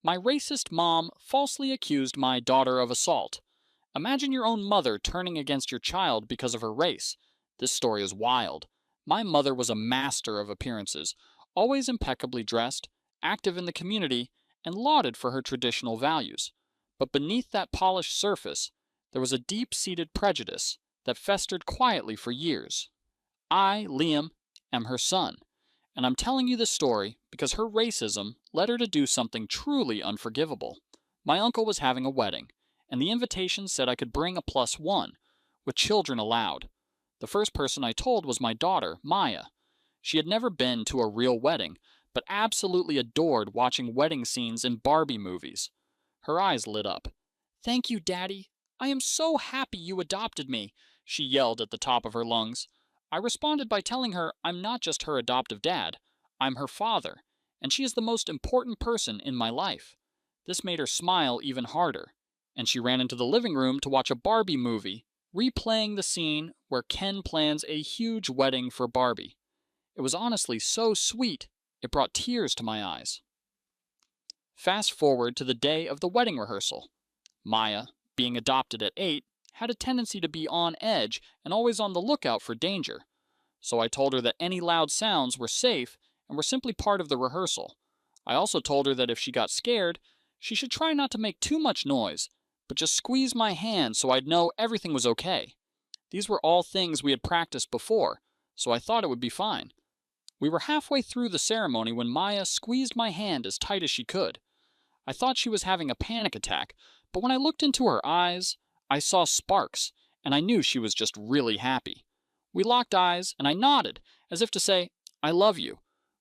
My racist mom falsely accused my daughter of assault. Imagine your own mother turning against your child because of her race. This story is wild. My mother was a master of appearances, always impeccably dressed, active in the community, and lauded for her traditional values. But beneath that polished surface, there was a deep-seated prejudice that festered quietly for years. I, Liam, am her son, and I'm telling you this story because her racism led her to do something truly unforgivable. My uncle was having a wedding, and the invitation said I could bring a +1, with children allowed. The first person I told was my daughter, Maya. She had never been to a real wedding, but absolutely adored watching wedding scenes in Barbie movies. Her eyes lit up. "Thank you, Daddy. I am so happy you adopted me," she yelled at the top of her lungs. I responded by telling her I'm not just her adoptive dad, I'm her father, and she is the most important person in my life. This made her smile even harder, and she ran into the living room to watch a Barbie movie, replaying the scene where Ken plans a huge wedding for Barbie. It was honestly so sweet, it brought tears to my eyes. Fast forward to the day of the wedding rehearsal. Maya, being adopted at 8, had a tendency to be on edge and always on the lookout for danger. So I told her that any loud sounds were safe and were simply part of the rehearsal. I also told her that if she got scared, she should try not to make too much noise, but just squeeze my hand so I'd know everything was okay. These were all things we had practiced before, so I thought it would be fine. We were halfway through the ceremony when Maya squeezed my hand as tight as she could. I thought she was having a panic attack, but when I looked into her eyes, I saw sparks, and I knew she was just really happy. We locked eyes, and I nodded, as if to say, "I love you,"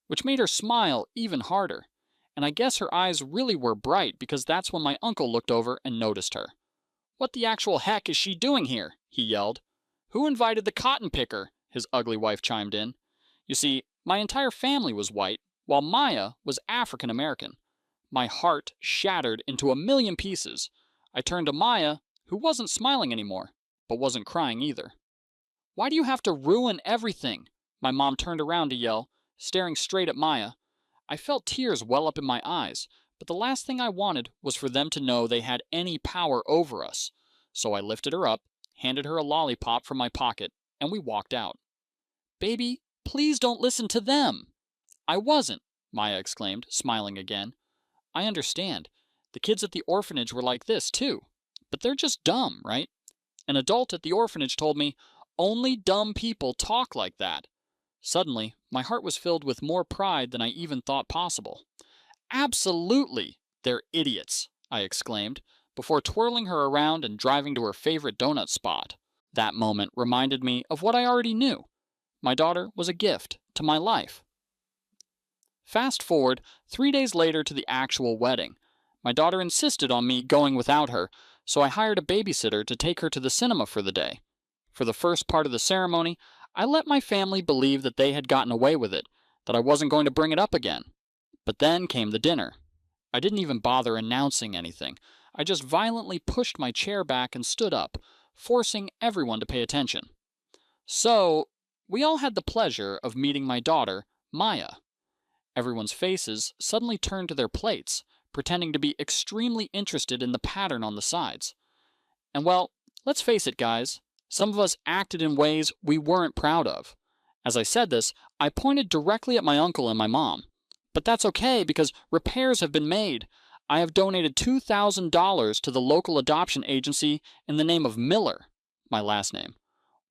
which made her smile even harder. And I guess her eyes really were bright because that's when my uncle looked over and noticed her. "What the actual heck is she doing here?" he yelled. "Who invited the cotton picker?" his ugly wife chimed in. You see, my entire family was white, while Maya was African American. My heart shattered into a million pieces. I turned to Maya, who wasn't smiling anymore, but wasn't crying either. "Why do you have to ruin everything?" My mom turned around to yell, staring straight at Maya. I felt tears well up in my eyes, but the last thing I wanted was for them to know they had any power over us. So I lifted her up, handed her a lollipop from my pocket, and we walked out. "Baby, please don't listen to them." "I wasn't," Maya exclaimed, smiling again. "I understand. The kids at the orphanage were like this, too. But they're just dumb, right? An adult at the orphanage told me, 'Only dumb people talk like that.'" Suddenly, my heart was filled with more pride than I even thought possible. "Absolutely! They're idiots," I exclaimed, before twirling her around and driving to her favorite donut spot. That moment reminded me of what I already knew. My daughter was a gift to my life. Fast forward 3 days later to the actual wedding. My daughter insisted on me going without her, so I hired a babysitter to take her to the cinema for the day. For the first part of the ceremony, I let my family believe that they had gotten away with it, that I wasn't going to bring it up again. But then came the dinner. I didn't even bother announcing anything. I just violently pushed my chair back and stood up, forcing everyone to pay attention. So, we all had the pleasure of meeting my daughter, Maya. Everyone's faces suddenly turned to their plates, pretending to be extremely interested in the pattern on the sides. And well, let's face it, guys, some of us acted in ways we weren't proud of. As I said this, I pointed directly at my uncle and my mom. But that's okay because repairs have been made. I have donated $2,000 to the local adoption agency in the name of Miller, my last name.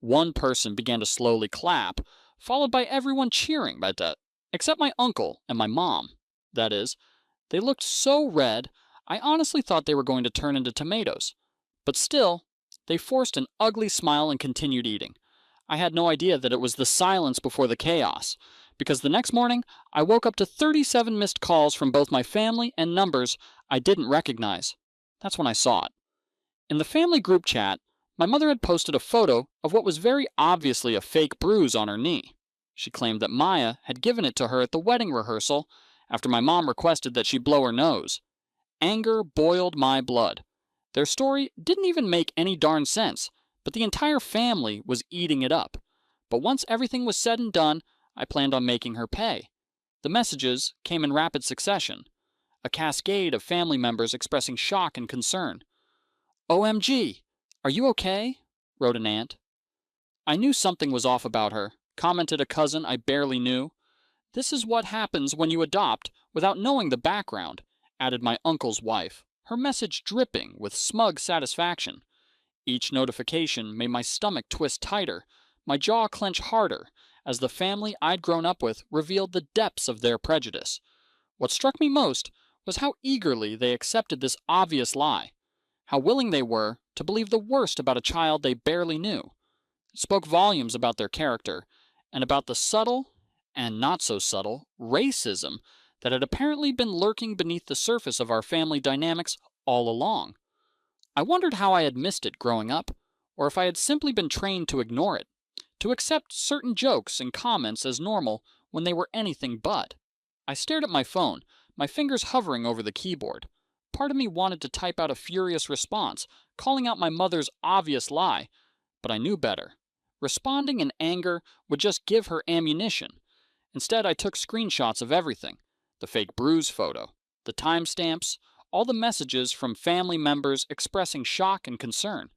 One person began to slowly clap, followed by everyone cheering at that, except my uncle and my mom. That is, they looked so red, I honestly thought they were going to turn into tomatoes. But still, they forced an ugly smile and continued eating. I had no idea that it was the silence before the chaos, because the next morning I woke up to 37 missed calls from both my family and numbers I didn't recognize. That's when I saw it. In the family group chat, my mother had posted a photo of what was very obviously a fake bruise on her knee. She claimed that Maya had given it to her at the wedding rehearsal after my mom requested that she blow her nose. Anger boiled my blood. Their story didn't even make any darn sense, but the entire family was eating it up. But once everything was said and done, I planned on making her pay. The messages came in rapid succession. a cascade of family members expressing shock and concern. OMG! Are you okay? Wrote an aunt. I knew something was off about her, commented a cousin I barely knew. This is what happens when you adopt without knowing the background, added my uncle's wife, her message dripping with smug satisfaction. Each notification made my stomach twist tighter, my jaw clench harder, as the family I'd grown up with revealed the depths of their prejudice. What struck me most was how eagerly they accepted this obvious lie, how willing they were to believe the worst about a child they barely knew. It spoke volumes about their character, and about the subtle, and not so subtle, racism that had apparently been lurking beneath the surface of our family dynamics all along. I wondered how I had missed it growing up, or if I had simply been trained to ignore it, to accept certain jokes and comments as normal when they were anything but. I stared at my phone, my fingers hovering over the keyboard. Part of me wanted to type out a furious response, calling out my mother's obvious lie, but I knew better. Responding in anger would just give her ammunition. Instead, I took screenshots of everything: the fake bruise photo, the timestamps, all the messages from family members expressing shock and concern.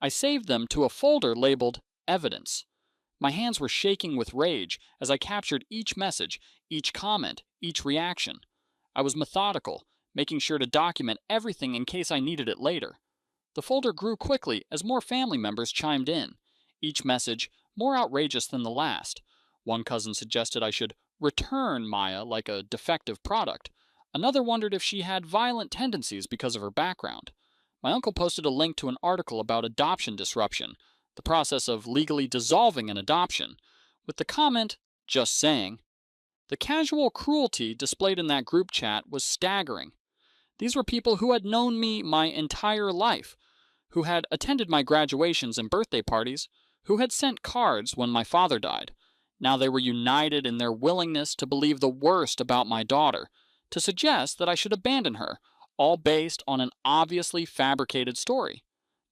I saved them to a folder labeled Evidence. My hands were shaking with rage as I captured each message, each comment, each reaction. I was methodical, making sure to document everything in case I needed it later. The folder grew quickly as more family members chimed in, each message more outrageous than the last. One cousin suggested I should return Maya like a defective product. Another wondered if she had violent tendencies because of her background. My uncle posted a link to an article about adoption disruption, the process of legally dissolving an adoption, with the comment, just saying. The casual cruelty displayed in that group chat was staggering. These were people who had known me my entire life, who had attended my graduations and birthday parties, who had sent cards when my father died. Now they were united in their willingness to believe the worst about my daughter, to suggest that I should abandon her, all based on an obviously fabricated story.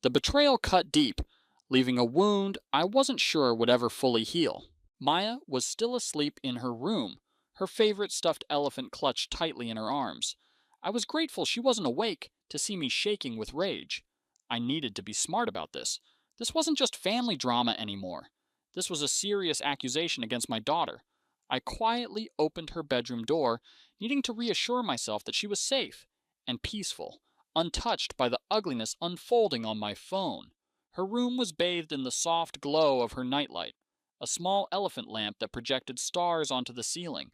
The betrayal cut deep, leaving a wound I wasn't sure would ever fully heal. Maya was still asleep in her room, her favorite stuffed elephant clutched tightly in her arms. I was grateful she wasn't awake to see me shaking with rage. I needed to be smart about this. This wasn't just family drama anymore. This was a serious accusation against my daughter. I quietly opened her bedroom door, needing to reassure myself that she was safe and peaceful, untouched by the ugliness unfolding on my phone. Her room was bathed in the soft glow of her nightlight, a small elephant lamp that projected stars onto the ceiling.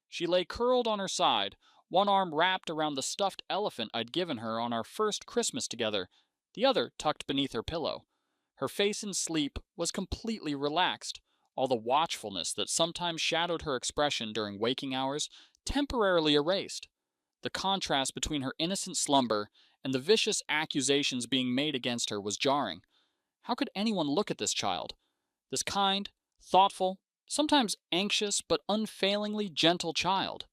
She lay curled on her side, one arm wrapped around the stuffed elephant I'd given her on our first Christmas together, the other tucked beneath her pillow. Her face in sleep was completely relaxed, all the watchfulness that sometimes shadowed her expression during waking hours temporarily erased. The contrast between her innocent slumber and the vicious accusations being made against her was jarring. How could anyone look at this child, this kind, thoughtful, sometimes anxious but unfailingly gentle child,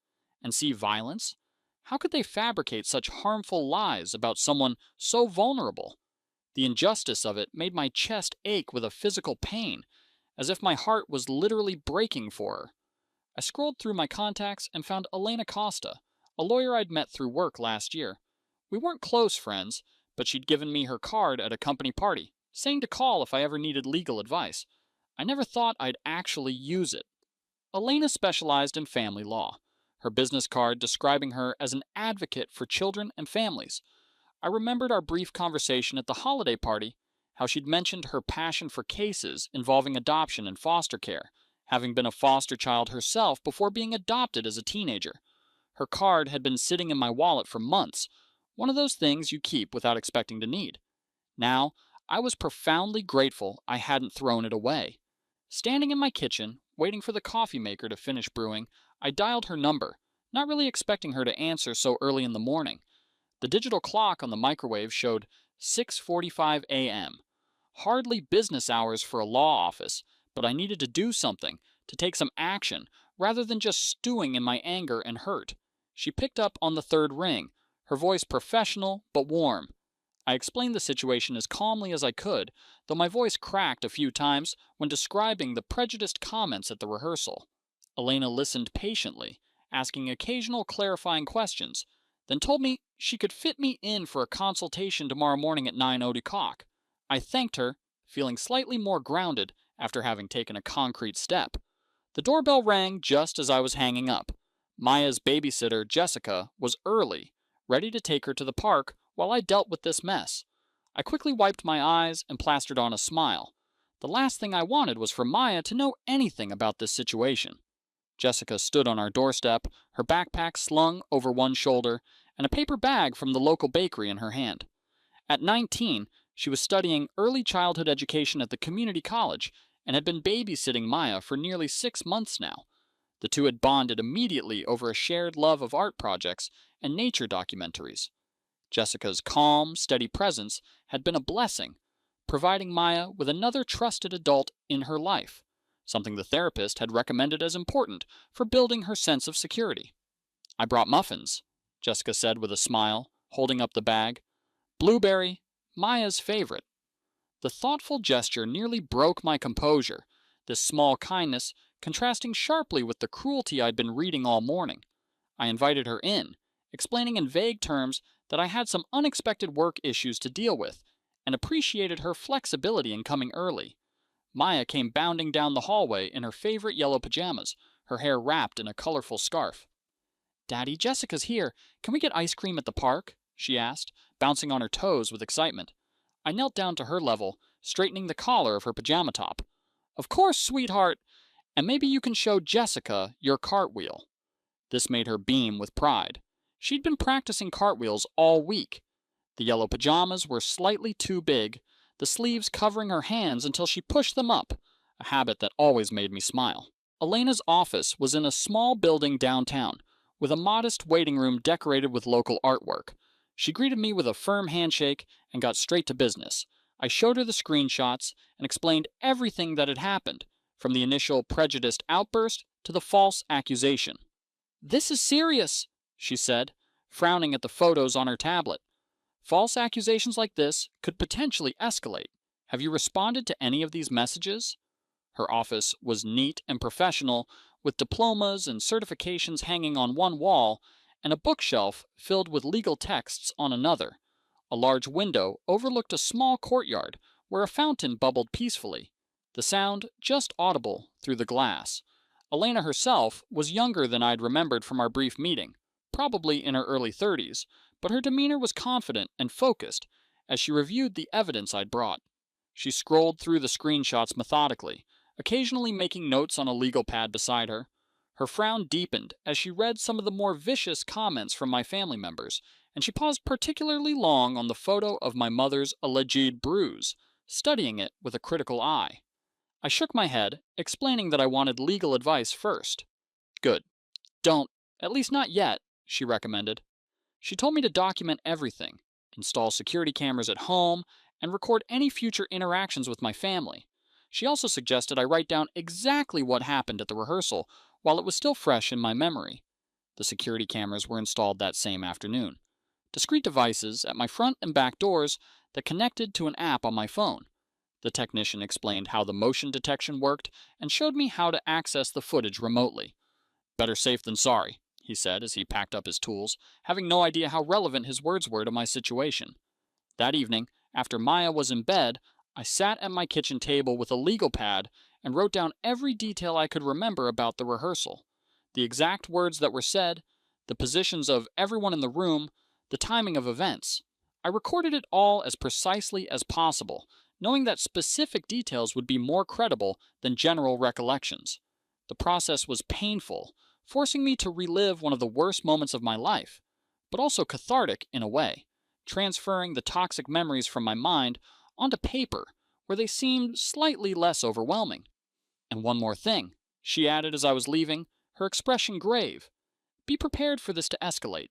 and see violence? How could they fabricate such harmful lies about someone so vulnerable? The injustice of it made my chest ache with a physical pain, as if my heart was literally breaking for her. I scrolled through my contacts and found Elena Costa, a lawyer I'd met through work last year. We weren't close friends, but she'd given me her card at a company party, saying to call if I ever needed legal advice. I never thought I'd actually use it. Elena specialized in family law, her business card describing her as an advocate for children and families. I remembered our brief conversation at the holiday party, how she'd mentioned her passion for cases involving adoption and foster care, having been a foster child herself before being adopted as a teenager. Her card had been sitting in my wallet for months, one of those things you keep without expecting to need. Now, I was profoundly grateful I hadn't thrown it away. Standing in my kitchen, waiting for the coffee maker to finish brewing, I dialed her number, not really expecting her to answer so early in the morning. The digital clock on the microwave showed 6:45 a.m. Hardly business hours for a law office, but I needed to do something, to take some action, rather than just stewing in my anger and hurt. She picked up on the third ring, her voice professional but warm. I explained the situation as calmly as I could, though my voice cracked a few times when describing the prejudiced comments at the rehearsal. Elena listened patiently, asking occasional clarifying questions, then told me she could fit me in for a consultation tomorrow morning at 9 o'clock. I thanked her, feeling slightly more grounded after having taken a concrete step. The doorbell rang just as I was hanging up. Maya's babysitter, Jessica, was early, ready to take her to the park while I dealt with this mess. I quickly wiped my eyes and plastered on a smile. The last thing I wanted was for Maya to know anything about this situation. Jessica stood on our doorstep, her backpack slung over one shoulder, and a paper bag from the local bakery in her hand. At 19, she was studying early childhood education at the community college and had been babysitting Maya for nearly 6 months now. The two had bonded immediately over a shared love of art projects and nature documentaries. Jessica's calm, steady presence had been a blessing, providing Maya with another trusted adult in her life, something the therapist had recommended as important for building her sense of security. "I brought muffins," Jessica said with a smile, holding up the bag. "Blueberry, Maya's favorite." The thoughtful gesture nearly broke my composure, this small kindness contrasting sharply with the cruelty I'd been reading all morning. I invited her in, explaining in vague terms that I had some unexpected work issues to deal with, and appreciated her flexibility in coming early. Maya came bounding down the hallway in her favorite yellow pajamas, her hair wrapped in a colorful scarf. "Daddy, Jessica's here. Can we get ice cream at the park?" she asked, bouncing on her toes with excitement. I knelt down to her level, straightening the collar of her pajama top. "Of course, sweetheart! And maybe you can show Jessica your cartwheel." This made her beam with pride. She'd been practicing cartwheels all week. The yellow pajamas were slightly too big, the sleeves covering her hands until she pushed them up, a habit that always made me smile. Elena's office was in a small building downtown, with a modest waiting room decorated with local artwork. She greeted me with a firm handshake and got straight to business. I showed her the screenshots and explained everything that had happened, from the initial prejudiced outburst to the false accusation. "This is serious," she said, frowning at the photos on her tablet. "False accusations like this could potentially escalate. Have you responded to any of these messages?" Her office was neat and professional, with diplomas and certifications hanging on one wall and a bookshelf filled with legal texts on another. A large window overlooked a small courtyard where a fountain bubbled peacefully, the sound just audible through the glass. Elena herself was younger than I'd remembered from our brief meeting, probably in her early 30s, but her demeanor was confident and focused as she reviewed the evidence I'd brought. She scrolled through the screenshots methodically, occasionally making notes on a legal pad beside her. Her frown deepened as she read some of the more vicious comments from my family members, and she paused particularly long on the photo of my mother's alleged bruise, studying it with a critical eye. I shook my head, explaining that I wanted legal advice first. "Good. Don't, at least not yet," she recommended. She told me to document everything, install security cameras at home, and record any future interactions with my family. She also suggested I write down exactly what happened at the rehearsal while it was still fresh in my memory. The security cameras were installed that same afternoon. Discrete devices at my front and back doors that connected to an app on my phone. The technician explained how the motion detection worked and showed me how to access the footage remotely. "Better safe than sorry," he said as he packed up his tools, having no idea how relevant his words were to my situation. That evening, after Maya was in bed, I sat at my kitchen table with a legal pad and wrote down every detail I could remember about the rehearsal. The exact words that were said, the positions of everyone in the room, the timing of events. I recorded it all as precisely as possible, knowing that specific details would be more credible than general recollections. The process was painful, forcing me to relive one of the worst moments of my life, but also cathartic in a way, transferring the toxic memories from my mind onto paper, where they seemed slightly less overwhelming. "And one more thing," she added as I was leaving, her expression grave. "Be prepared for this to escalate.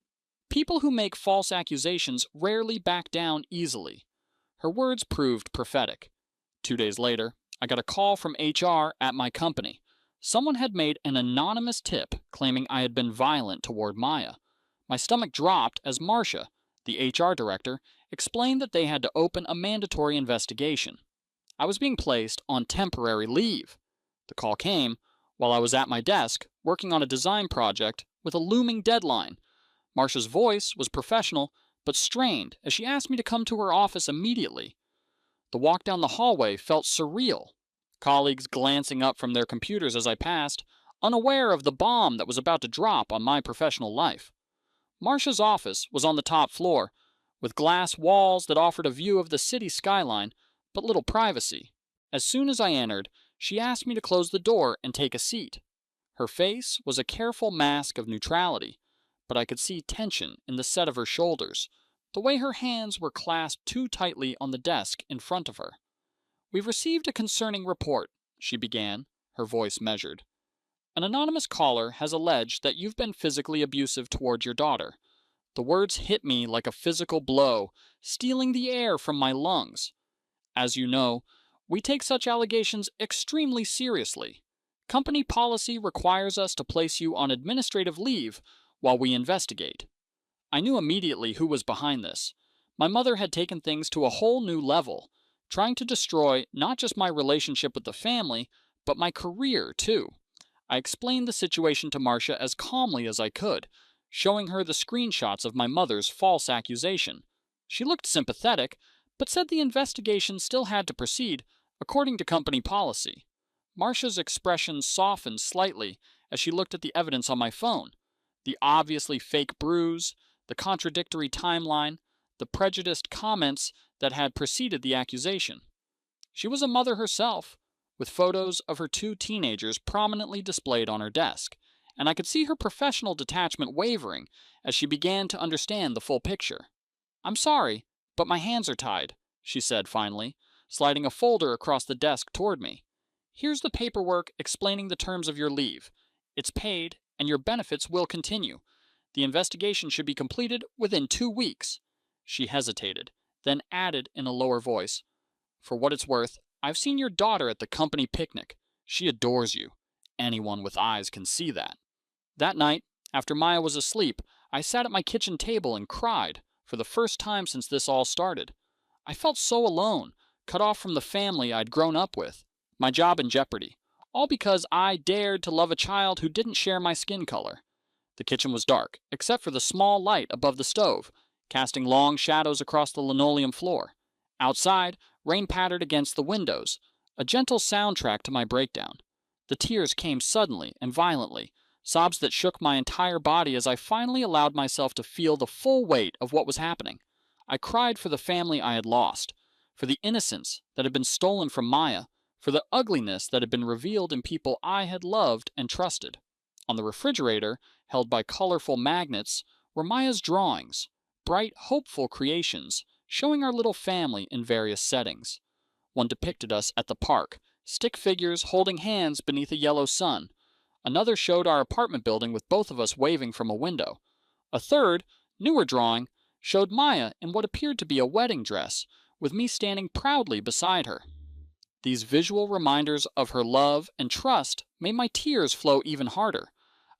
People who make false accusations rarely back down easily." Her words proved prophetic. 2 days later, I got a call from HR at my company. Someone had made an anonymous tip claiming I had been violent toward Maya. My stomach dropped as Marcia, the HR director, explained that they had to open a mandatory investigation. I was being placed on temporary leave. The call came while I was at my desk working on a design project with a looming deadline. Marcia's voice was professional, but strained as she asked me to come to her office immediately. The walk down the hallway felt surreal. Colleagues glancing up from their computers as I passed, unaware of the bomb that was about to drop on my professional life. Marcia's office was on the top floor, with glass walls that offered a view of the city skyline, but little privacy. As soon as I entered, she asked me to close the door and take a seat. Her face was a careful mask of neutrality, but I could see tension in the set of her shoulders, the way her hands were clasped too tightly on the desk in front of her. "We've received a concerning report," she began, her voice measured. "An anonymous caller has alleged that you've been physically abusive toward your daughter." The words hit me like a physical blow, stealing the air from my lungs. "As you know, we take such allegations extremely seriously. Company policy requires us to place you on administrative leave while we investigate." I knew immediately who was behind this. My mother had taken things to a whole new level, trying to destroy not just my relationship with the family, but my career, too. I explained the situation to Marcia as calmly as I could, showing her the screenshots of my mother's false accusation. She looked sympathetic, but said the investigation still had to proceed according to company policy. Marcia's expression softened slightly as she looked at the evidence on my phone. The obviously fake bruise, the contradictory timeline, the prejudiced comments that had preceded the accusation. She was a mother herself, with photos of her two teenagers prominently displayed on her desk, and I could see her professional detachment wavering as she began to understand the full picture. "I'm sorry, but my hands are tied," she said finally, sliding a folder across the desk toward me. "Here's the paperwork explaining the terms of your leave. It's paid, and your benefits will continue. The investigation should be completed within 2 weeks." She hesitated, then added in a lower voice, "For what it's worth, I've seen your daughter at the company picnic. She adores you. Anyone with eyes can see that." That night, after Maya was asleep, I sat at my kitchen table and cried, for the first time since this all started. I felt so alone, cut off from the family I'd grown up with, my job in jeopardy, all because I dared to love a child who didn't share my skin color. The kitchen was dark, except for the small light above the stove, casting long shadows across the linoleum floor. Outside, rain pattered against the windows, a gentle soundtrack to my breakdown. The tears came suddenly and violently, sobs that shook my entire body as I finally allowed myself to feel the full weight of what was happening. I cried for the family I had lost, for the innocence that had been stolen from Maya, for the ugliness that had been revealed in people I had loved and trusted. On the refrigerator, held by colorful magnets, were Maya's drawings, bright, hopeful creations, showing our little family in various settings. One depicted us at the park, stick figures holding hands beneath a yellow sun. Another showed our apartment building with both of us waving from a window. A third, newer drawing, showed Maya in what appeared to be a wedding dress, with me standing proudly beside her. These visual reminders of her love and trust made my tears flow even harder,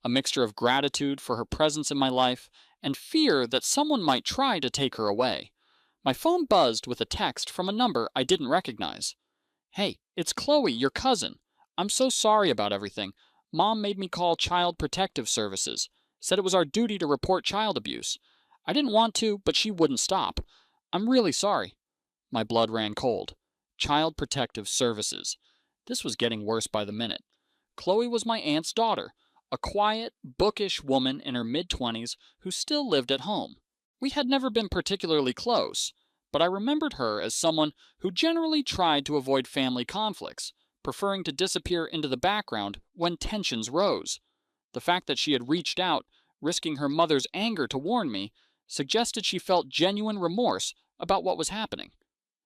a mixture of gratitude for her presence in my life and fear that someone might try to take her away. My phone buzzed with a text from a number I didn't recognize. "Hey, it's Chloe, your cousin. I'm so sorry about everything. Mom made me call Child Protective Services. Said it was our duty to report child abuse. I didn't want to, but she wouldn't stop. I'm really sorry." My blood ran cold. Child Protective Services. This was getting worse by the minute. Chloe was my aunt's daughter, a quiet, bookish woman in her mid-20s who still lived at home. We had never been particularly close, but I remembered her as someone who generally tried to avoid family conflicts, preferring to disappear into the background when tensions rose. The fact that she had reached out, risking her mother's anger to warn me, suggested she felt genuine remorse about what was happening.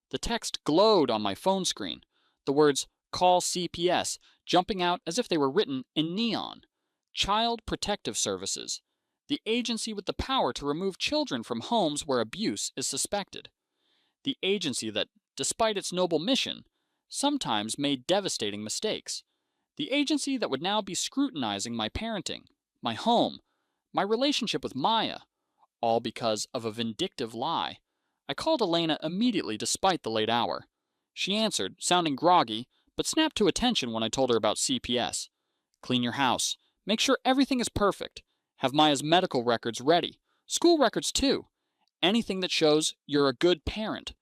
The text glowed on my phone screen, the words "Call CPS" jumping out as if they were written in neon. Child Protective Services, the agency with the power to remove children from homes where abuse is suspected. The agency that, despite its noble mission, sometimes made devastating mistakes. The agency that would now be scrutinizing my parenting, my home, my relationship with Maya, all because of a vindictive lie. I called Elena immediately despite the late hour. She answered, sounding groggy, but snapped to attention when I told her about CPS. "Clean your house. Make sure everything is perfect. Have Maya's medical records ready. School records, too. Anything that shows you're a good parent.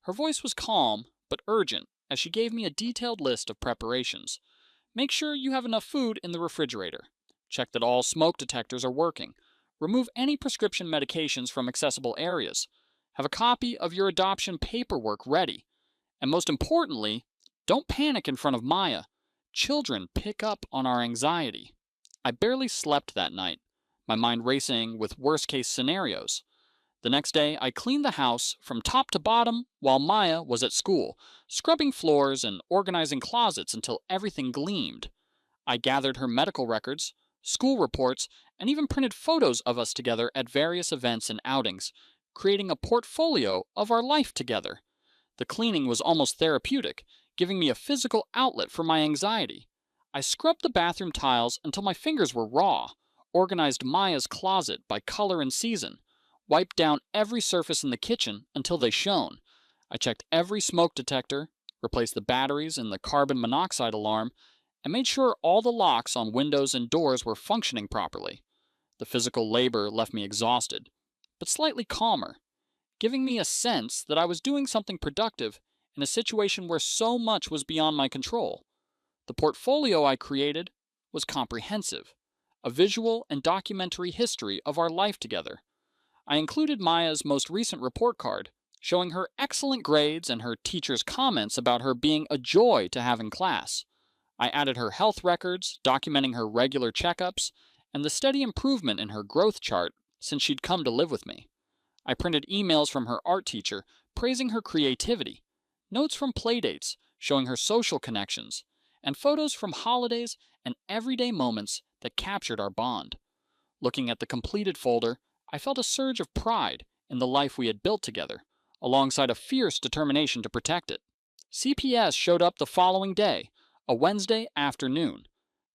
Her voice was calm, but urgent, as she gave me a detailed list of preparations. Make sure you have enough food in the refrigerator. Check that all smoke detectors are working. Remove any prescription medications from accessible areas. Have a copy of your adoption paperwork ready. And most importantly, don't panic in front of Maya. Children pick up on our anxiety. I barely slept that night, my mind racing with worst case scenarios. The next day, I cleaned the house from top to bottom while Maya was at school, scrubbing floors and organizing closets until everything gleamed. I gathered her medical records, school reports, and even printed photos of us together at various events and outings, creating a portfolio of our life together. The cleaning was almost therapeutic, giving me a physical outlet for my anxiety. I scrubbed the bathroom tiles until my fingers were raw, organized Maya's closet by color and season, wiped down every surface in the kitchen until they shone. I checked every smoke detector, replaced the batteries in the carbon monoxide alarm, and made sure all the locks on windows and doors were functioning properly. The physical labor left me exhausted, but slightly calmer, giving me a sense that I was doing something productive in a situation where so much was beyond my control. The portfolio I created was comprehensive, a visual and documentary history of our life together. I included Maya's most recent report card, showing her excellent grades and her teacher's comments about her being a joy to have in class. I added her health records, documenting her regular checkups, and the steady improvement in her growth chart since she'd come to live with me. I printed emails from her art teacher praising her creativity, notes from playdates showing her social connections, and photos from holidays and everyday moments that captured our bond. Looking at the completed folder, I felt a surge of pride in the life we had built together, alongside a fierce determination to protect it. CPS showed up the following day, a Wednesday afternoon.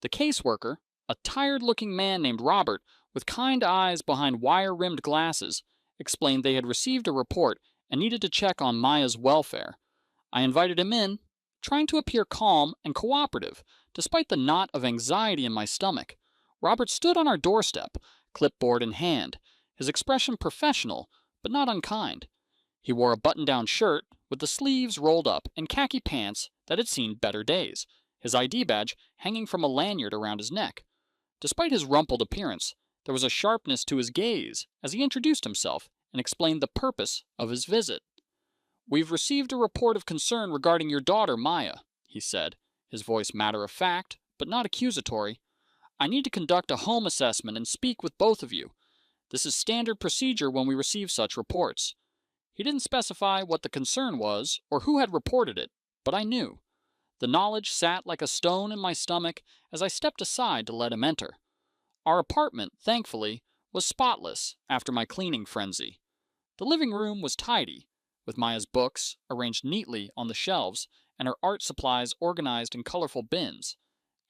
The caseworker, a tired-looking man named Robert with kind eyes behind wire-rimmed glasses, explained they had received a report and needed to check on Maya's welfare. I invited him in, trying to appear calm and cooperative, despite the knot of anxiety in my stomach. Robert stood on our doorstep, clipboard in hand, his expression professional, but not unkind. He wore a button-down shirt with the sleeves rolled up and khaki pants that had seen better days, his ID badge hanging from a lanyard around his neck. Despite his rumpled appearance, there was a sharpness to his gaze as he introduced himself and explained the purpose of his visit. "We've received a report of concern regarding your daughter, Maya," he said, his voice matter-of-fact, but not accusatory. "I need to conduct a home assessment and speak with both of you. This is standard procedure when we receive such reports." He didn't specify what the concern was or who had reported it, but I knew. The knowledge sat like a stone in my stomach as I stepped aside to let him enter. Our apartment, thankfully, was spotless after my cleaning frenzy. The living room was tidy, with Maya's books arranged neatly on the shelves and her art supplies organized in colorful bins.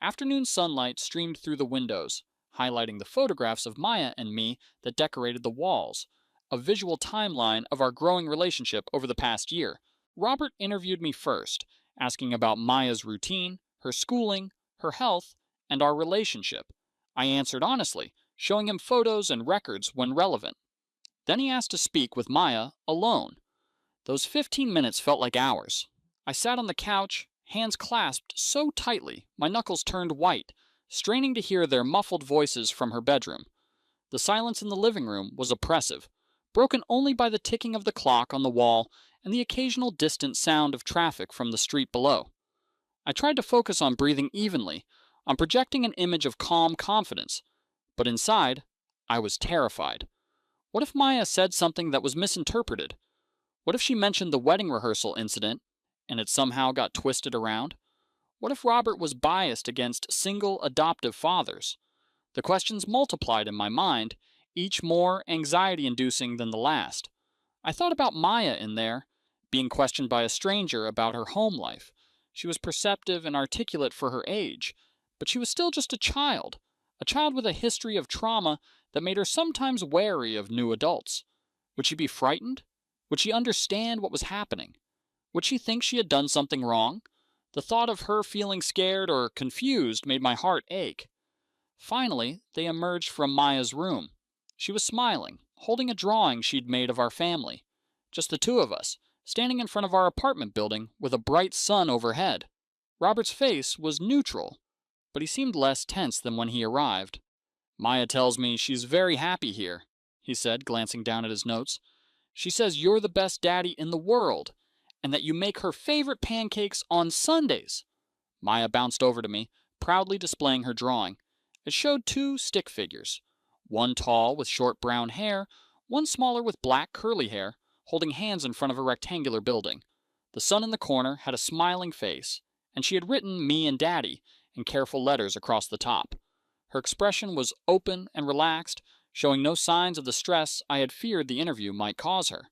Afternoon sunlight streamed through the windows, highlighting the photographs of Maya and me that decorated the walls, a visual timeline of our growing relationship over the past year. Robert interviewed me first, asking about Maya's routine, her schooling, her health, and our relationship. I answered honestly, showing him photos and records when relevant. Then he asked to speak with Maya alone. Those 15 minutes felt like hours. I sat on the couch, hands clasped so tightly my knuckles turned white, straining to hear their muffled voices from her bedroom. The silence in the living room was oppressive, broken only by the ticking of the clock on the wall and the occasional distant sound of traffic from the street below. I tried to focus on breathing evenly, on projecting an image of calm confidence, but inside, I was terrified. What if Maya said something that was misinterpreted? What if she mentioned the wedding rehearsal incident, and it somehow got twisted around? What if Robert was biased against single adoptive fathers? The questions multiplied in my mind, each more anxiety-inducing than the last. I thought about Maya in there, being questioned by a stranger about her home life. She was perceptive and articulate for her age, but she was still just a child with a history of trauma that made her sometimes wary of new adults. Would she be frightened? Would she understand what was happening? Would she think she had done something wrong? The thought of her feeling scared or confused made my heart ache. Finally, they emerged from Maya's room. She was smiling, holding a drawing she'd made of our family. Just the two of us, standing in front of our apartment building with a bright sun overhead. Robert's face was neutral, but he seemed less tense than when he arrived. Maya tells me she's very happy here, he said, glancing down at his notes. She says you're the best daddy in the world, and that you make her favorite pancakes on Sundays. Maya bounced over to me, proudly displaying her drawing. It showed two stick figures, one tall with short brown hair, one smaller with black curly hair, holding hands in front of a rectangular building. The son in the corner had a smiling face, and she had written me and Daddy in careful letters across the top. Her expression was open and relaxed, showing no signs of the stress I had feared the interview might cause her.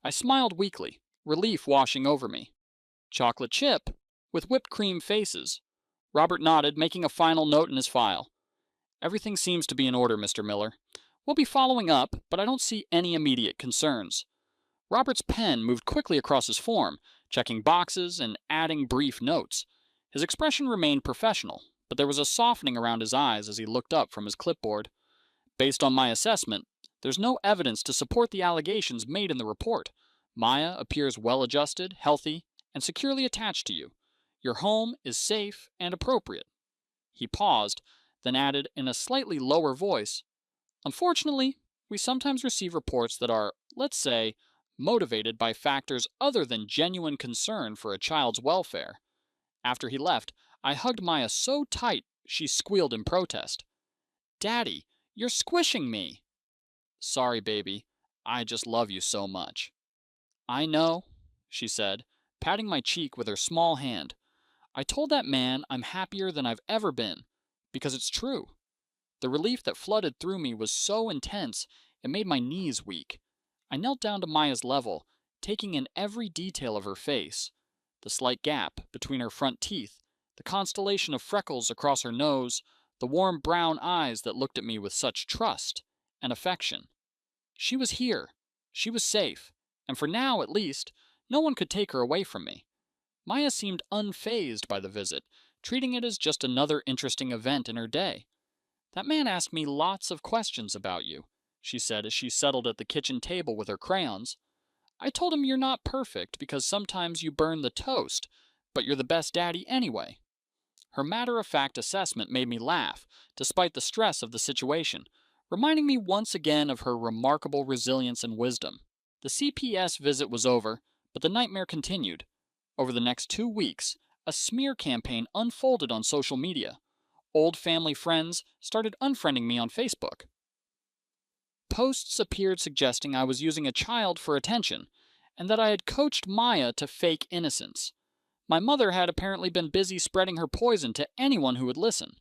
I smiled weakly, relief washing over me. Chocolate chip, with whipped cream faces. Robert nodded, making a final note in his file. Everything seems to be in order, Mr. Miller. We'll be following up, but I don't see any immediate concerns. Robert's pen moved quickly across his form, checking boxes and adding brief notes. His expression remained professional, but there was a softening around his eyes as he looked up from his clipboard. Based on my assessment, there's no evidence to support the allegations made in the report. Maya appears well-adjusted, healthy, and securely attached to you. Your home is safe and appropriate. He paused, then added in a slightly lower voice, Unfortunately, we sometimes receive reports that are, let's say, motivated by factors other than genuine concern for a child's welfare. After he left, I hugged Maya so tight she squealed in protest. Daddy, you're squishing me. Sorry, baby. I just love you so much. I know, she said, patting my cheek with her small hand. I told that man I'm happier than I've ever been, because it's true. The relief that flooded through me was so intense it made my knees weak. I knelt down to Maya's level, taking in every detail of her face. The slight gap between her front teeth, the constellation of freckles across her nose, the warm brown eyes that looked at me with such trust and affection. She was here. She was safe. And for now, at least, no one could take her away from me. Maya seemed unfazed by the visit, treating it as just another interesting event in her day. That man asked me lots of questions about you, she said as she settled at the kitchen table with her crayons. I told him you're not perfect because sometimes you burn the toast, but you're the best daddy anyway. Her matter-of-fact assessment made me laugh, despite the stress of the situation, reminding me once again of her remarkable resilience and wisdom. The CPS visit was over, but the nightmare continued. Over the next 2 weeks, a smear campaign unfolded on social media. Old family friends started unfriending me on Facebook. Posts appeared suggesting I was using a child for attention, and that I had coached Maya to fake innocence. My mother had apparently been busy spreading her poison to anyone who would listen.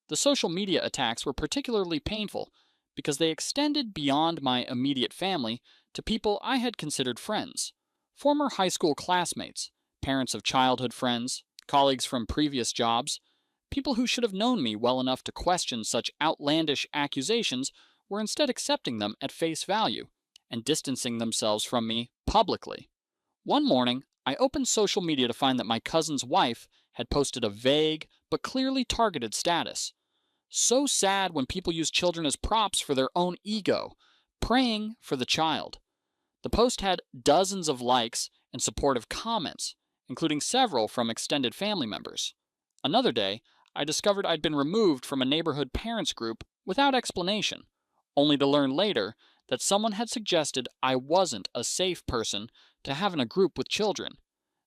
The social media attacks were particularly painful because they extended beyond my immediate family to people I had considered friends. Former high school classmates, parents of childhood friends, colleagues from previous jobs. People who should have known me well enough to question such outlandish accusations were instead accepting them at face value and distancing themselves from me publicly. One morning, I opened social media to find that my cousin's wife had posted a vague but clearly targeted status. So sad when people use children as props for their own ego, praying for the child. The post had dozens of likes and supportive comments, including several from extended family members. Another day, I discovered I'd been removed from a neighborhood parents group without explanation, only to learn later that someone had suggested I wasn't a safe person to have in a group with children.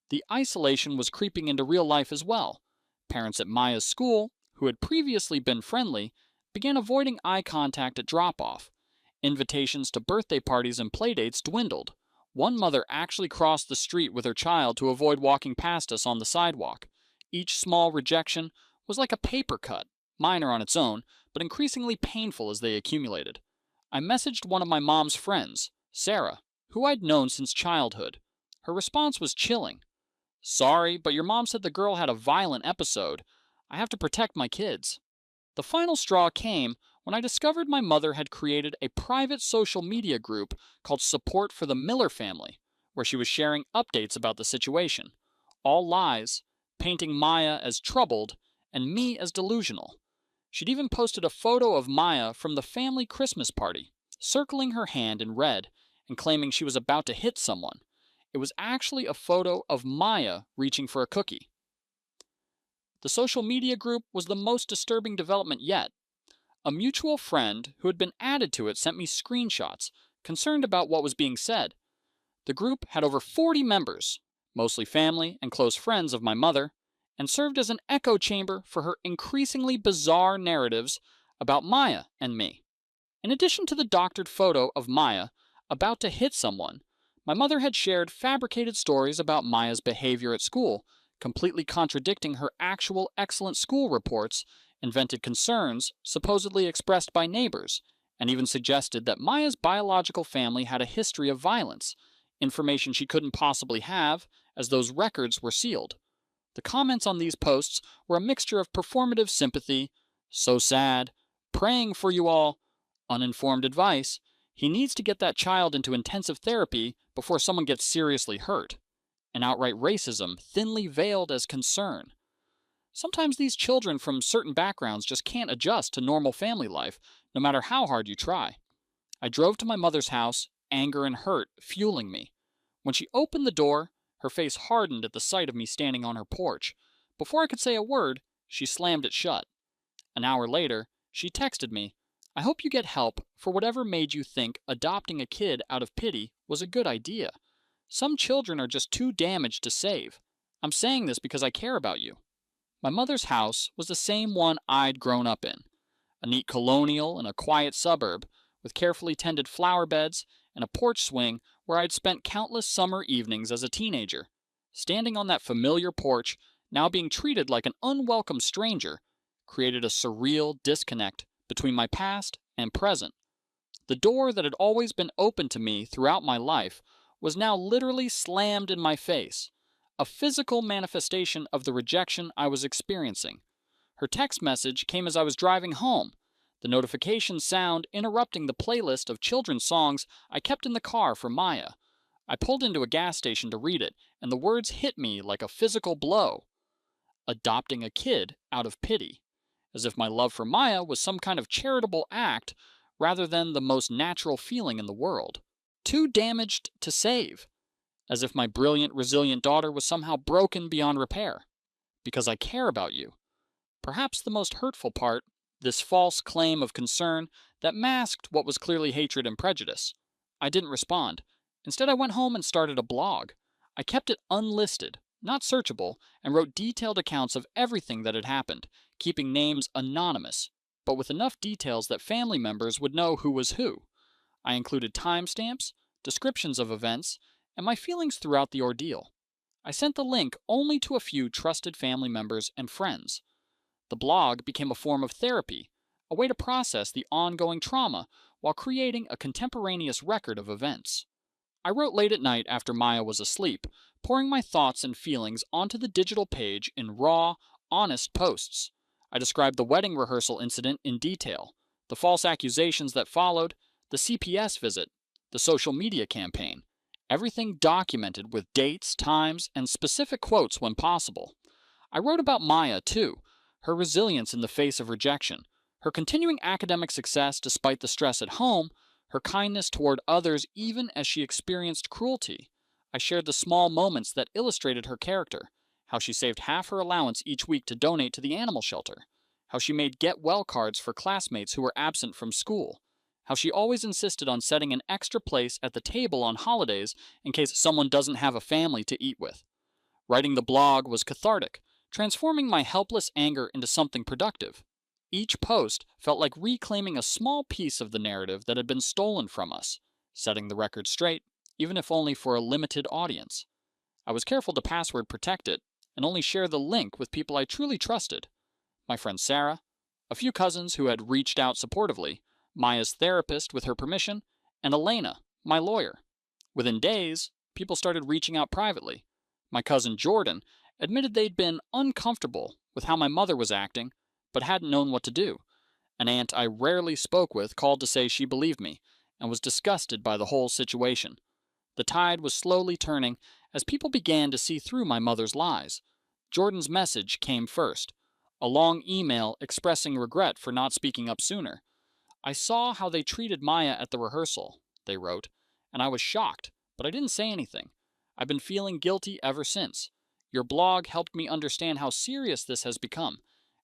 The isolation was creeping into real life as well. Parents at Maya's school, who had previously been friendly, began avoiding eye contact at drop-off. Invitations to birthday parties and playdates dwindled. One mother actually crossed the street with her child to avoid walking past us on the sidewalk. Each small rejection was like a paper cut, minor on its own, but increasingly painful as they accumulated. I messaged one of my mom's friends, Sarah, who I'd known since childhood. Her response was chilling. Sorry, but your mom said the girl had a violent episode. I have to protect my kids. The final straw came when I discovered my mother had created a private social media group called Support for the Miller Family, where she was sharing updates about the situation. All lies, painting Maya as troubled and me as delusional. She'd even posted a photo of Maya from the family Christmas party, circling her hand in red and claiming she was about to hit someone. It was actually a photo of Maya reaching for a cookie. The social media group was the most disturbing development yet. A mutual friend who had been added to it sent me screenshots, concerned about what was being said. The group had over 40 members, mostly family and close friends of my mother, and served as an echo chamber for her increasingly bizarre narratives about Maya and me. In addition to the doctored photo of Maya about to hit someone, my mother had shared fabricated stories about Maya's behavior at school, completely contradicting her actual excellent school reports, invented concerns supposedly expressed by neighbors, and even suggested that Maya's biological family had a history of violence, information she couldn't possibly have, as those records were sealed. The comments on these posts were a mixture of performative sympathy, so sad, praying for you all, uninformed advice, he needs to get that child into intensive therapy before someone gets seriously hurt, and outright racism thinly veiled as concern. Sometimes these children from certain backgrounds just can't adjust to normal family life, no matter how hard you try. I drove to my mother's house, anger and hurt fueling me. When she opened the door, her face hardened at the sight of me standing on her porch. Before I could say a word, she slammed it shut. An hour later, she texted me, "I hope you get help for whatever made you think adopting a kid out of pity was a good idea. Some children are just too damaged to save. I'm saying this because I care about you." My mother's house was the same one I'd grown up in. A neat colonial in a quiet suburb, with carefully tended flower beds and a porch swing where I'd spent countless summer evenings as a teenager. Standing on that familiar porch, now being treated like an unwelcome stranger, created a surreal disconnect between my past and present. The door that had always been open to me throughout my life was now literally slammed in my face, a physical manifestation of the rejection I was experiencing. Her text message came as I was driving home, the notification sound interrupting the playlist of children's songs I kept in the car for Maya. I pulled into a gas station to read it, and the words hit me like a physical blow. Adopting a kid out of pity, as if my love for Maya was some kind of charitable act rather than the most natural feeling in the world. Too damaged to save, as if my brilliant, resilient daughter was somehow broken beyond repair. Because I care about you. Perhaps the most hurtful part, this false claim of concern that masked what was clearly hatred and prejudice. I didn't respond. Instead, I went home and started a blog. I kept it unlisted, not searchable, and wrote detailed accounts of everything that had happened, keeping names anonymous, but with enough details that family members would know who was who. I included timestamps, descriptions of events, and my feelings throughout the ordeal. I sent the link only to a few trusted family members and friends. The blog became a form of therapy, a way to process the ongoing trauma while creating a contemporaneous record of events. I wrote late at night after Maya was asleep, pouring my thoughts and feelings onto the digital page in raw, honest posts. I described the wedding rehearsal incident in detail, the false accusations that followed, the CPS visit, the social media campaign, everything documented with dates, times, and specific quotes when possible. I wrote about Maya, too, her resilience in the face of rejection, her continuing academic success despite the stress at home, her kindness toward others even as she experienced cruelty. I shared the small moments that illustrated her character, how she saved half her allowance each week to donate to the animal shelter, how she made get well cards for classmates who were absent from school, how she always insisted on setting an extra place at the table on holidays in case someone doesn't have a family to eat with. Writing the blog was cathartic, transforming my helpless anger into something productive. Each post felt like reclaiming a small piece of the narrative that had been stolen from us, setting the record straight, even if only for a limited audience. I was careful to password protect it and only share the link with people I truly trusted. My friend Sarah, a few cousins who had reached out supportively, Maya's therapist with her permission, and Elena, my lawyer. Within days, people started reaching out privately. My cousin Jordan admitted they'd been uncomfortable with how my mother was acting, but hadn't known what to do. An aunt I rarely spoke with called to say she believed me, and was disgusted by the whole situation. The tide was slowly turning as people began to see through my mother's lies. Jordan's message came first, a long email expressing regret for not speaking up sooner. I saw how they treated Maya at the rehearsal, they wrote, and I was shocked, but I didn't say anything. I've been feeling guilty ever since. Your blog helped me understand how serious this has become,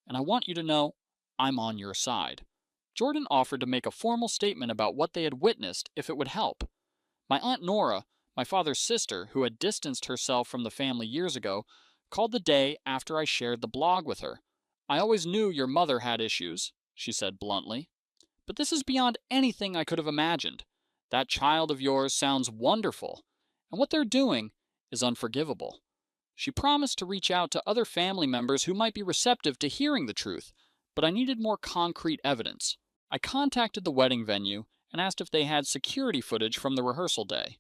and I want you to know I'm on your side. Jordan offered to make a formal statement about what they had witnessed if it would help. My Aunt Nora, my father's sister, who had distanced herself from the family years ago, called the day after I shared the blog with her. I always knew your mother had issues, she said bluntly. But this is beyond anything I could have imagined. That child of yours sounds wonderful, and what they're doing is unforgivable. She promised to reach out to other family members who might be receptive to hearing the truth, but I needed more concrete evidence. I contacted the wedding venue and asked if they had security footage from the rehearsal day.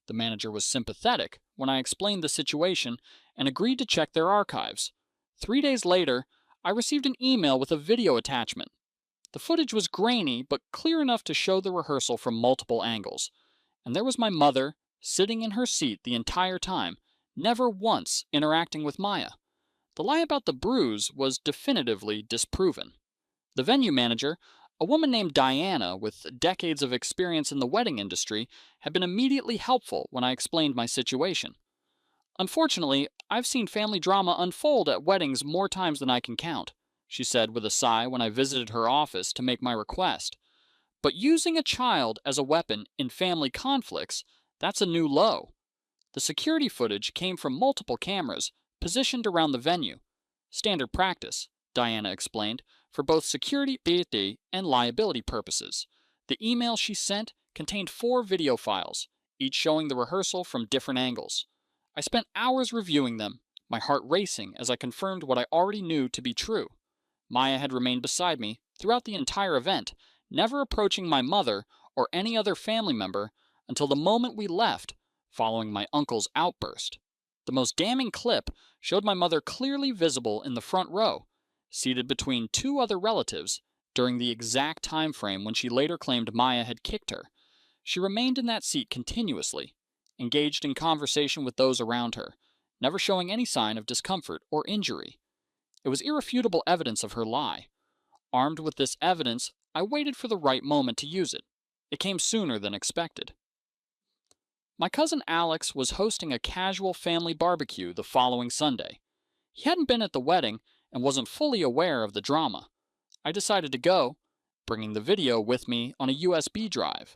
The manager was sympathetic when I explained the situation and agreed to check their archives. 3 days later, I received an email with a video attachment. The footage was grainy, but clear enough to show the rehearsal from multiple angles. And there was my mother, sitting in her seat the entire time, never once interacting with Maya. The lie about the bruise was definitively disproven. The venue manager, a woman named Diana with decades of experience in the wedding industry, had been immediately helpful when I explained my situation. Unfortunately, I've seen family drama unfold at weddings more times than I can count, she said with a sigh when I visited her office to make my request. But using a child as a weapon in family conflicts, that's a new low. The security footage came from multiple cameras positioned around the venue. Standard practice, Diana explained, for both security and liability purposes. The email she sent contained 4 video files, each showing the rehearsal from different angles. I spent hours reviewing them, my heart racing as I confirmed what I already knew to be true. Maya had remained beside me throughout the entire event, never approaching my mother or any other family member until the moment we left, following my uncle's outburst. The most damning clip showed my mother clearly visible in the front row, seated between 2 other relatives during the exact time frame when she later claimed Maya had kicked her. She remained in that seat continuously, engaged in conversation with those around her, never showing any sign of discomfort or injury. It was irrefutable evidence of her lie. Armed with this evidence, I waited for the right moment to use it. It came sooner than expected. My cousin Alex was hosting a casual family barbecue the following Sunday. He hadn't been at the wedding and wasn't fully aware of the drama. I decided to go, bringing the video with me on a USB drive.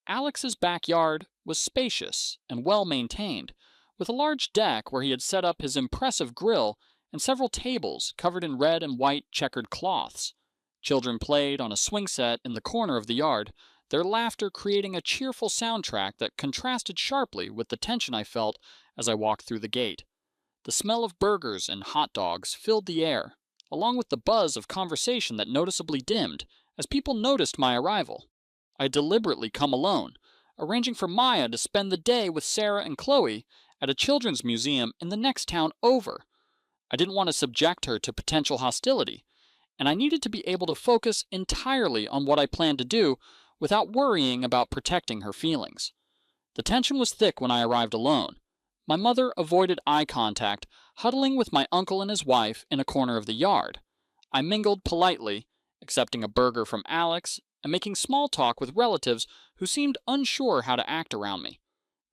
Alex's backyard was spacious and well maintained, with a large deck where he had set up his impressive grill and several tables covered in red and white checkered cloths. Children played on a swing set in the corner of the yard, their laughter creating a cheerful soundtrack that contrasted sharply with the tension I felt as I walked through the gate. The smell of burgers and hot dogs filled the air, along with the buzz of conversation that noticeably dimmed as people noticed my arrival. I had deliberately come alone, arranging for Maya to spend the day with Sarah and Chloe at a children's museum in the next town over. I didn't want to subject her to potential hostility, and I needed to be able to focus entirely on what I planned to do without worrying about protecting her feelings. The tension was thick when I arrived alone. My mother avoided eye contact, huddling with my uncle and his wife in a corner of the yard. I mingled politely, accepting a burger from Alex and making small talk with relatives who seemed unsure how to act around me.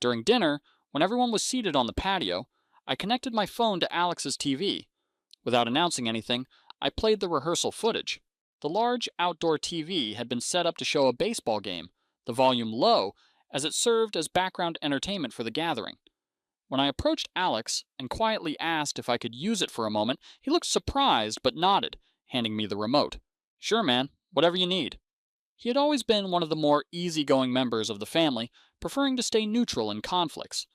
During dinner, when everyone was seated on the patio, I connected my phone to Alex's TV. Without announcing anything, I played the rehearsal footage. The large outdoor TV had been set up to show a baseball game, the volume low, as it served as background entertainment for the gathering. When I approached Alex and quietly asked if I could use it for a moment, he looked surprised but nodded, handing me the remote. "Sure, man, whatever you need." He had always been one of the more easygoing members of the family, preferring to stay neutral in conflicts.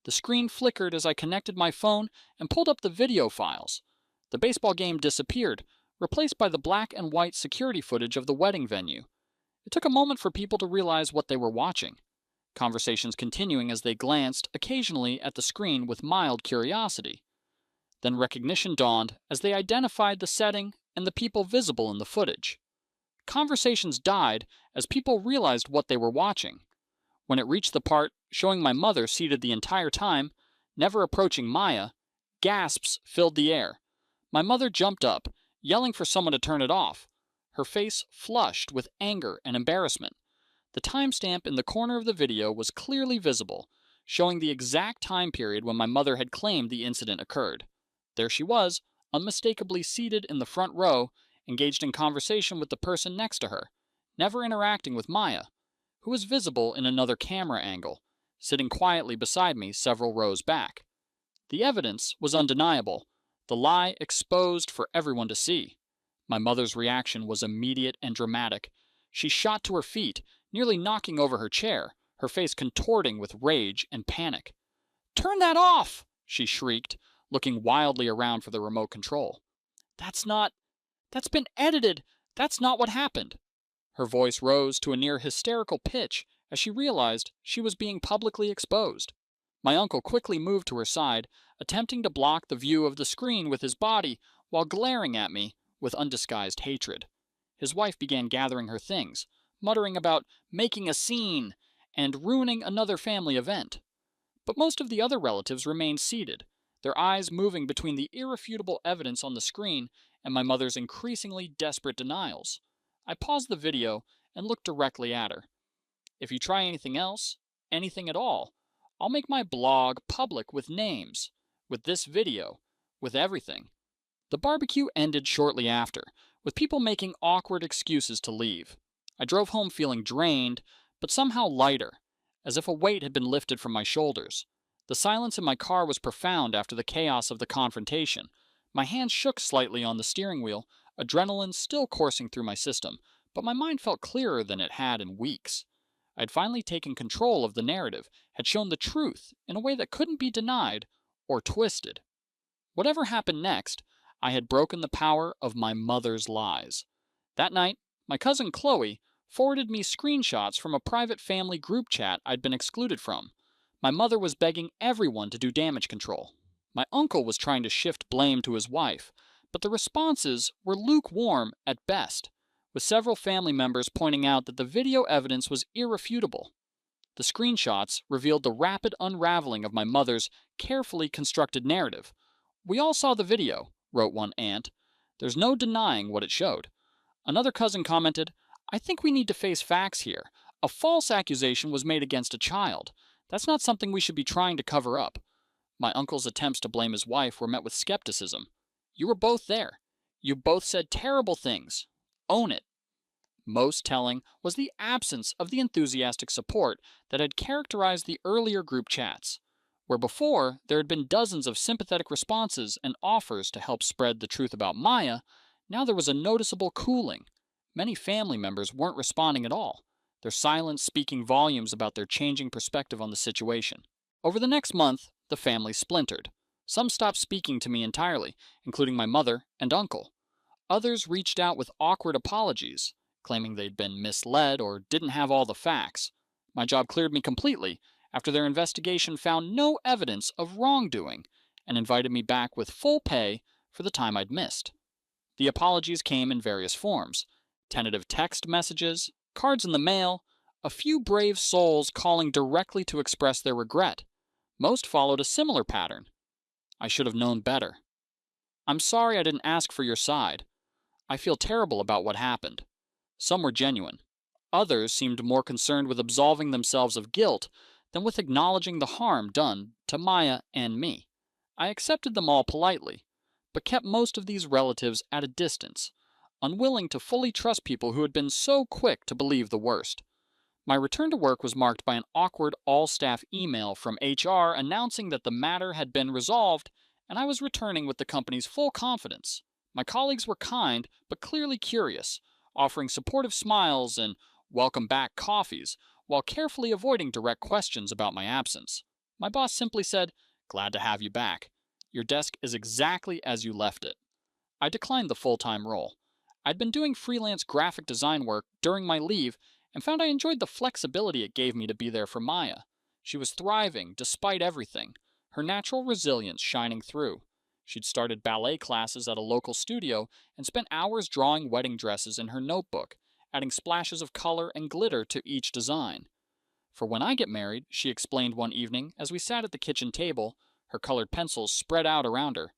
The screen flickered as I connected my phone and pulled up the video files. The baseball game disappeared, replaced by the black and white security footage of the wedding venue. It took a moment for people to realize what they were watching, conversations continuing as they glanced occasionally at the screen with mild curiosity. Then recognition dawned as they identified the setting and the people visible in the footage. Conversations died as people realized what they were watching. When it reached the part showing my mother seated the entire time, never approaching Maya, gasps filled the air. My mother jumped up, yelling for someone to turn it off. her face flushed with anger and embarrassment. The timestamp in the corner of the video was clearly visible, showing the exact time period when my mother had claimed the incident occurred. There she was, unmistakably seated in the front row, engaged in conversation with the person next to her, never interacting with Maya, who was visible in another camera angle, sitting quietly beside me several rows back. The evidence was undeniable, the lie exposed for everyone to see. My mother's reaction was immediate and dramatic. She shot to her feet, nearly knocking over her chair, her face contorting with rage and panic. "Turn that off!" she shrieked, looking wildly around for the remote control. "That's not... That's been edited! That's not what happened!" Her voice rose to a near hysterical pitch as she realized she was being publicly exposed. My uncle quickly moved to her side, attempting to block the view of the screen with his body while glaring at me with undisguised hatred. His wife began gathering her things, muttering about making a scene and ruining another family event. But most of the other relatives remained seated, their eyes moving between the irrefutable evidence on the screen and my mother's increasingly desperate denials. I paused the video and looked directly at her. "If you try anything else, anything at all, I'll make my blog public with names, with this video, with everything." The barbecue ended shortly after, with people making awkward excuses to leave. I drove home feeling drained, but somehow lighter, as if a weight had been lifted from my shoulders. The silence in my car was profound after the chaos of the confrontation. My hands shook slightly on the steering wheel, adrenaline still coursing through my system, but my mind felt clearer than it had in weeks. I had finally taken control of the narrative, had shown the truth in a way that couldn't be denied or twisted. Whatever happened next, I had broken the power of my mother's lies. That night, my cousin Chloe forwarded me screenshots from a private family group chat I'd been excluded from. My mother was begging everyone to do damage control. My uncle was trying to shift blame to his wife, but the responses were lukewarm at best, with several family members pointing out that the video evidence was irrefutable. The screenshots revealed the rapid unraveling of my mother's carefully constructed narrative. "We all saw the video," wrote one aunt. "There's no denying what it showed." Another cousin commented, "I think we need to face facts here. A false accusation was made against a child. That's not something we should be trying to cover up." My uncle's attempts to blame his wife were met with skepticism. "You were both there. You both said terrible things. Own it." Most telling was the absence of the enthusiastic support that had characterized the earlier group chats. Where before there had been dozens of sympathetic responses and offers to help spread the truth about Maya, now there was a noticeable cooling. Many family members weren't responding at all, their silence speaking volumes about their changing perspective on the situation. Over the next month, the family splintered. Some stopped speaking to me entirely, including my mother and uncle. Others reached out with awkward apologies, claiming they'd been misled or didn't have all the facts. My job cleared me completely after their investigation found no evidence of wrongdoing and invited me back with full pay for the time I'd missed. The apologies came in various forms: tentative text messages, cards in the mail, a few brave souls calling directly to express their regret. Most followed a similar pattern. "I should have known better." "I'm sorry I didn't ask for your side." "I feel terrible about what happened." Some were genuine. Others seemed more concerned with absolving themselves of guilt than with acknowledging the harm done to Maya and me. I accepted them all politely, but kept most of these relatives at a distance, unwilling to fully trust people who had been so quick to believe the worst. My return to work was marked by an awkward all-staff email from HR announcing that the matter had been resolved and I was returning with the company's full confidence. My colleagues were kind, but clearly curious, offering supportive smiles and welcome back coffees, while carefully avoiding direct questions about my absence. My boss simply said, "Glad to have you back. Your desk is exactly as you left it." I declined the full-time role. I'd been doing freelance graphic design work during my leave and found I enjoyed the flexibility it gave me to be there for Maya. She was thriving despite everything, her natural resilience shining through. She'd started ballet classes at a local studio and spent hours drawing wedding dresses in her notebook, adding splashes of color and glitter to each design. "For when I get married," she explained one evening as we sat at the kitchen table, her colored pencils spread out around her,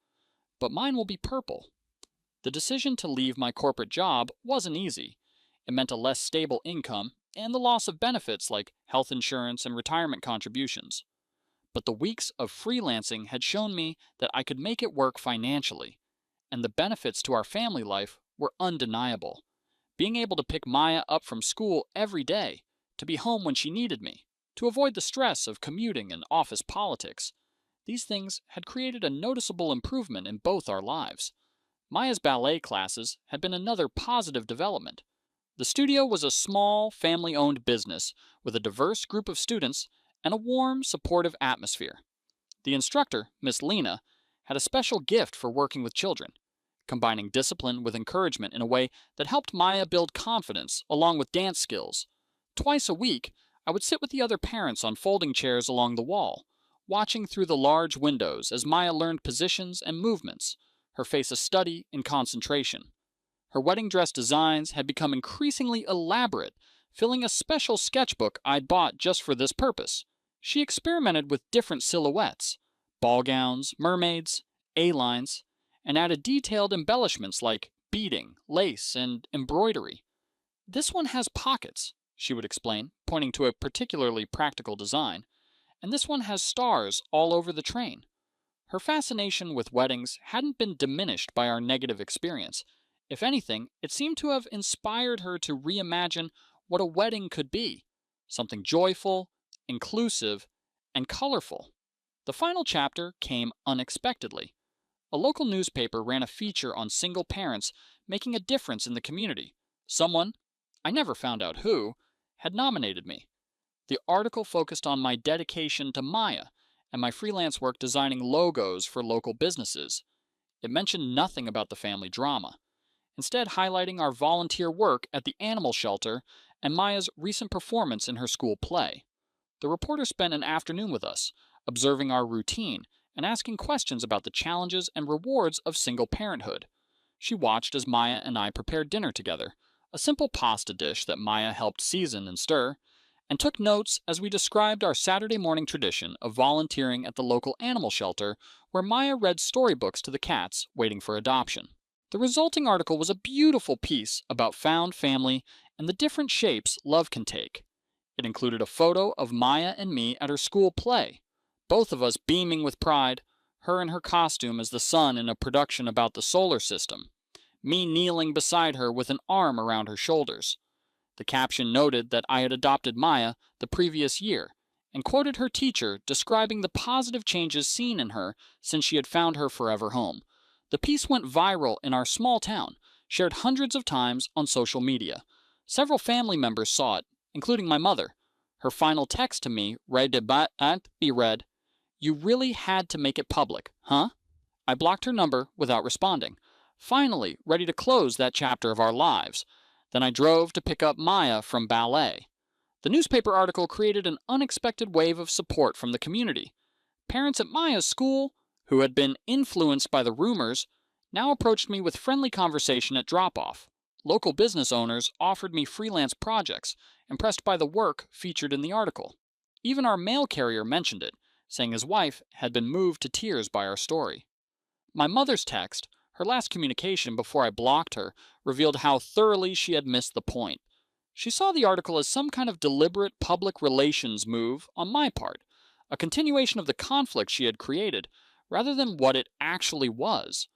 "but mine will be purple." The decision to leave my corporate job wasn't easy. It meant a less stable income and the loss of benefits like health insurance and retirement contributions. But the weeks of freelancing had shown me that I could make it work financially, and the benefits to our family life were undeniable. Being able to pick Maya up from school every day, to be home when she needed me, to avoid the stress of commuting and office politics, these things had created a noticeable improvement in both our lives. Maya's ballet classes had been another positive development. The studio was a small, family owned business with a diverse group of students and a warm, supportive atmosphere. The instructor, Miss Lena, had a special gift for working with children, combining discipline with encouragement in a way that helped Maya build confidence along with dance skills. Twice a week, I would sit with the other parents on folding chairs along the wall, watching through the large windows as Maya learned positions and movements, her face a study in concentration. Her wedding dress designs had become increasingly elaborate, filling a special sketchbook I'd bought just for this purpose. She experimented with different silhouettes, ball gowns, mermaids, A-lines, and added detailed embellishments like beading, lace, and embroidery. "This one has pockets," she would explain, pointing to a particularly practical design, "and this one has stars all over the train." Her fascination with weddings hadn't been diminished by our negative experience. If anything, it seemed to have inspired her to reimagine what a wedding could be, something joyful, inclusive, and colorful. The final chapter came unexpectedly. A local newspaper ran a feature on single parents making a difference in the community. Someone, I never found out who, had nominated me. The article focused on my dedication to Maya and my freelance work designing logos for local businesses. It mentioned nothing about the family drama, instead highlighting our volunteer work at the animal shelter and Maya's recent performance in her school play. The reporter spent an afternoon with us, observing our routine and asking questions about the challenges and rewards of single parenthood. She watched as Maya and I prepared dinner together, a simple pasta dish that Maya helped season and stir, and took notes as we described our Saturday morning tradition of volunteering at the local animal shelter where Maya read storybooks to the cats waiting for adoption. The resulting article was a beautiful piece about found family and the different shapes love can take. It included a photo of Maya and me at her school play, both of us beaming with pride, her in her costume as the sun in a production about the solar system, me kneeling beside her with an arm around her shoulders. The caption noted that I had adopted Maya the previous year and quoted her teacher describing the positive changes seen in her since she had found her forever home. The piece went viral in our small town, shared hundreds of times on social media. Several family members saw it, including my mother. Her final text to me read, "You really had to make it public, huh?" I blocked her number without responding, finally ready to close that chapter of our lives. Then I drove to pick up Maya from ballet. The newspaper article created an unexpected wave of support from the community. Parents at Maya's school, who had been influenced by the rumors, now approached me with friendly conversation at drop-off. Local business owners offered me freelance projects, impressed by the work featured in the article. Even our mail carrier mentioned it, saying his wife had been moved to tears by our story. My mother's text, her last communication before I blocked her, revealed how thoroughly she had missed the point. She saw the article as some kind of deliberate public relations move on my part, a continuation of the conflict she had created, rather than what it actually was,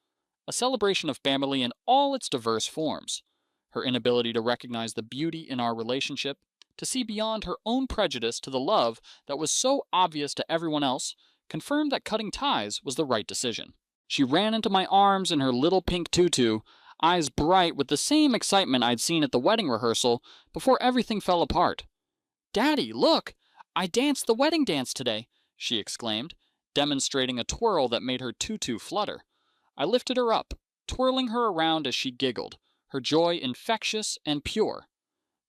a celebration of family in all its diverse forms. Her inability to recognize the beauty in our relationship, to see beyond her own prejudice to the love that was so obvious to everyone else, confirmed that cutting ties was the right decision. She ran into my arms in her little pink tutu, eyes bright with the same excitement I'd seen at the wedding rehearsal before everything fell apart. "Daddy, look! I danced the wedding dance today," she exclaimed, demonstrating a twirl that made her tutu flutter. I lifted her up, twirling her around as she giggled, her joy infectious and pure.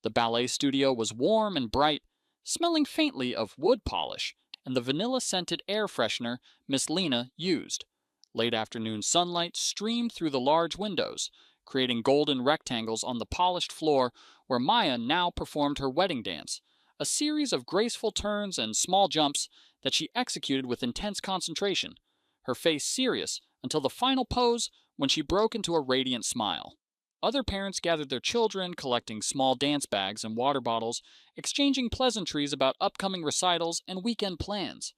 The ballet studio was warm and bright, smelling faintly of wood polish and the vanilla-scented air freshener Miss Lena used. Late afternoon sunlight streamed through the large windows, creating golden rectangles on the polished floor where Maya now performed her wedding dance, a series of graceful turns and small jumps that she executed with intense concentration, her face serious until the final pose when she broke into a radiant smile. Other parents gathered their children, collecting small dance bags and water bottles, exchanging pleasantries about upcoming recitals and weekend plans.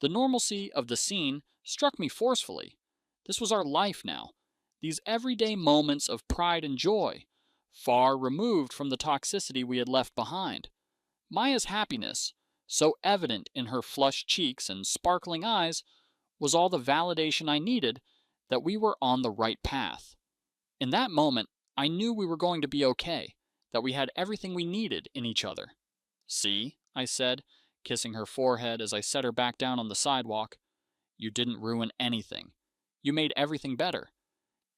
The normalcy of the scene struck me forcefully. This was our life now. These everyday moments of pride and joy, far removed from the toxicity we had left behind. Maya's happiness, so evident in her flushed cheeks and sparkling eyes, was all the validation I needed that we were on the right path. In that moment, I knew we were going to be okay, that we had everything we needed in each other. "See," I said, kissing her forehead as I set her back down on the sidewalk. "You didn't ruin anything. You made everything better."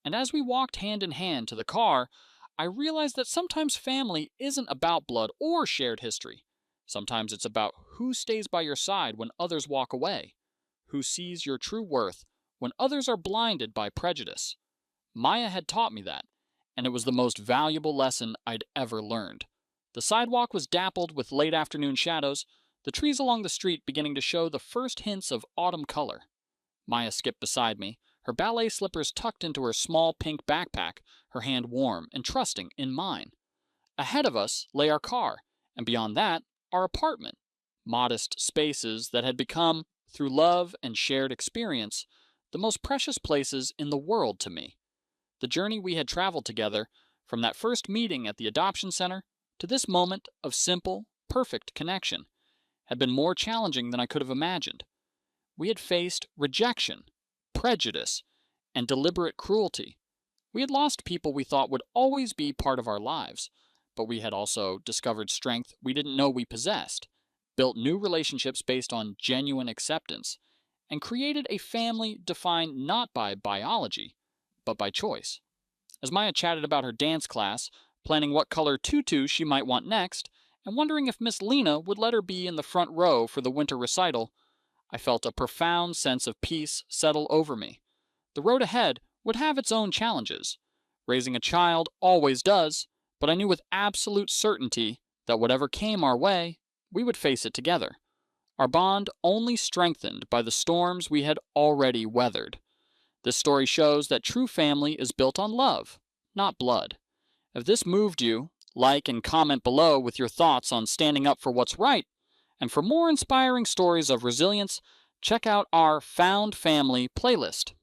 And as we walked hand in hand to the car, I realized that sometimes family isn't about blood or shared history. Sometimes it's about who stays by your side when others walk away, who sees your true worth when others are blinded by prejudice. Maya had taught me that, and it was the most valuable lesson I'd ever learned. The sidewalk was dappled with late afternoon shadows, the trees along the street beginning to show the first hints of autumn color. Maya skipped beside me, her ballet slippers tucked into her small pink backpack, her hand warm and trusting in mine. Ahead of us lay our car, and beyond that, our apartment. Modest spaces that had become, through love and shared experience, the most precious places in the world to me. The journey we had traveled together, from that first meeting at the adoption center to this moment of simple, perfect connection, had been more challenging than I could have imagined. We had faced rejection, prejudice, and deliberate cruelty. We had lost people we thought would always be part of our lives, but we had also discovered strength we didn't know we possessed, built new relationships based on genuine acceptance, and created a family defined not by biology, but by choice. As Maya chatted about her dance class, planning what color tutu she might want next, and wondering if Miss Lena would let her be in the front row for the winter recital, I felt a profound sense of peace settle over me. The road ahead would have its own challenges. Raising a child always does, but I knew with absolute certainty that whatever came our way, we would face it together. Our bond only strengthened by the storms we had already weathered. This story shows that true family is built on love, not blood. If this moved you, like and comment below with your thoughts on standing up for what's right. And for more inspiring stories of resilience, check out our Found Family playlist.